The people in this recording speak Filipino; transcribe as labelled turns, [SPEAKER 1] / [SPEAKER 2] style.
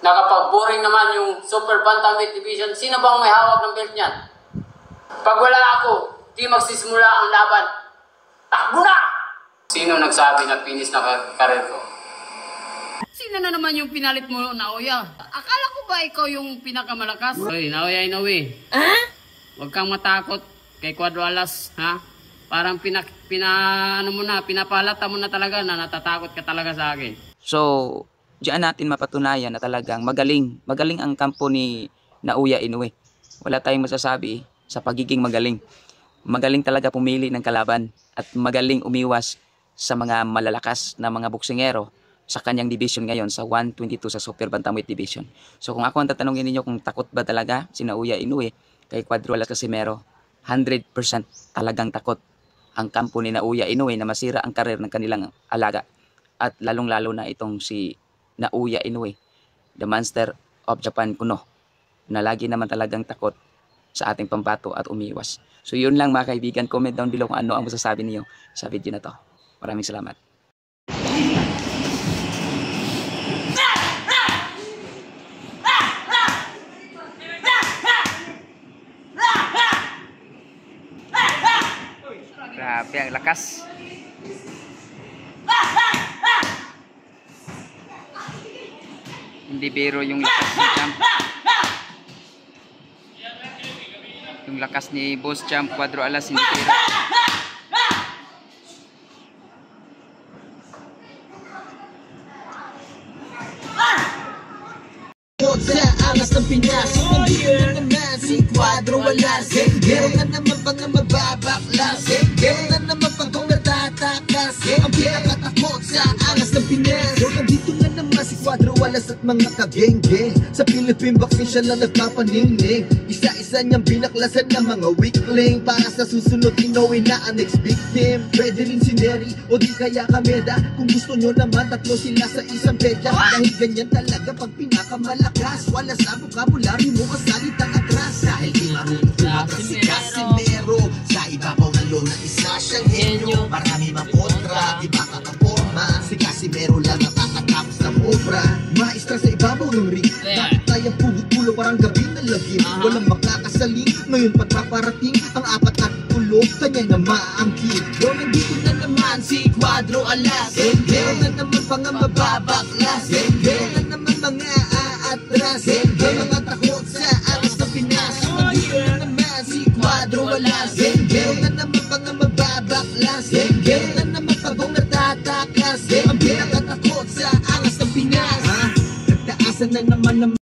[SPEAKER 1] Nakapag-boring naman yung Super Bantamweight Division. Sino bang may hawak ng belt niyan? Pag wala ako, di magsisimula ang laban. Takbo na! Sino nagsabi na finish na karir ko? Sino na naman yung pinalit mo, Naoya? Akala ko ba ikaw yung pinakamalakas? Hoy, Naoya Inoue. Huwag kang matakot kay Cuadro Alas, ha? Parang pinapalata mo na talaga na natatakot ka talaga sa akin.
[SPEAKER 2] So, diyan natin mapatunayan na talagang magaling ang kampo ni Naoya Inoue. Wala tayong masasabi sa pagiging magaling. Magaling talaga pumili ng kalaban at magaling umiwas sa mga malalakas na mga boksingero sa kanyang division ngayon sa 122 sa Super Bantamweight Division. So kung ako ang tatanungin ninyo kung takot ba talaga si Naoya Inoue kay Cuadro Alas Casimero, 100% talagang takot ang kampo ni Naoya Inoue na masira ang karir ng kanilang alaga. At lalong-lalo na itong si Naoya Inoue, the monster of Japan kuno, na lagi naman talagang takot sa ating pambato at umiwas. So yun lang mga kaibigan, comment down below kung ano ang masasabi niyo sa video na to. Maraming salamat. Grabe ang lakas. Hindi biro yung lakas ni Champ. Yung lakas ni Boss Champ Cuadro Alas hindi biro.
[SPEAKER 3] Sa angas ng Pinas, nandito na naman si Cuadro Alas. Meron na naman pang mababaklas, meron na naman pang kung natatakas. Ang pinakatakot sa angas ng Pinas. Nandito na naman si Cuadro Alas at mga kageng-geng. Sa Philippine boxing siya na nagpapaningning. Isa-isa niyang binaklasan ng mga weakling para sa susunod Inoue na ang next victim. Pwede rin si Neri o di kaya Kameda. Kung gusto nyo naman tatlo sila sa isang pedya. Dahil ganyan talaga pag pinakamalakas. Wala sa vocabulary mo kasalitang atras. Dahil di marunong tumakas si Casimero. Sa ibabaw ng lona isa siyang henyo. Marami mang kontra, di makakaporma. Si Casimero lang nakakatapos ng obra. Maestra sa ibabaw ng ring. Dapat tayang pugot-pulo parang gabi na lagim. Walang makakasaling, ngayon paparating ang apat at tulo, kanya na maangkin. Nandito na naman si Cuadro Alas. Meron na naman pang mababaklas. Meron na naman mga aatras. Mga takot sa aras ng Pinas. Nandito na naman si Cuadro Alas. Meron na naman pang mababaklas. Meron na naman pang natatakas. Ang pinakatakot sa aras ng Pinas. Nagtaasan na naman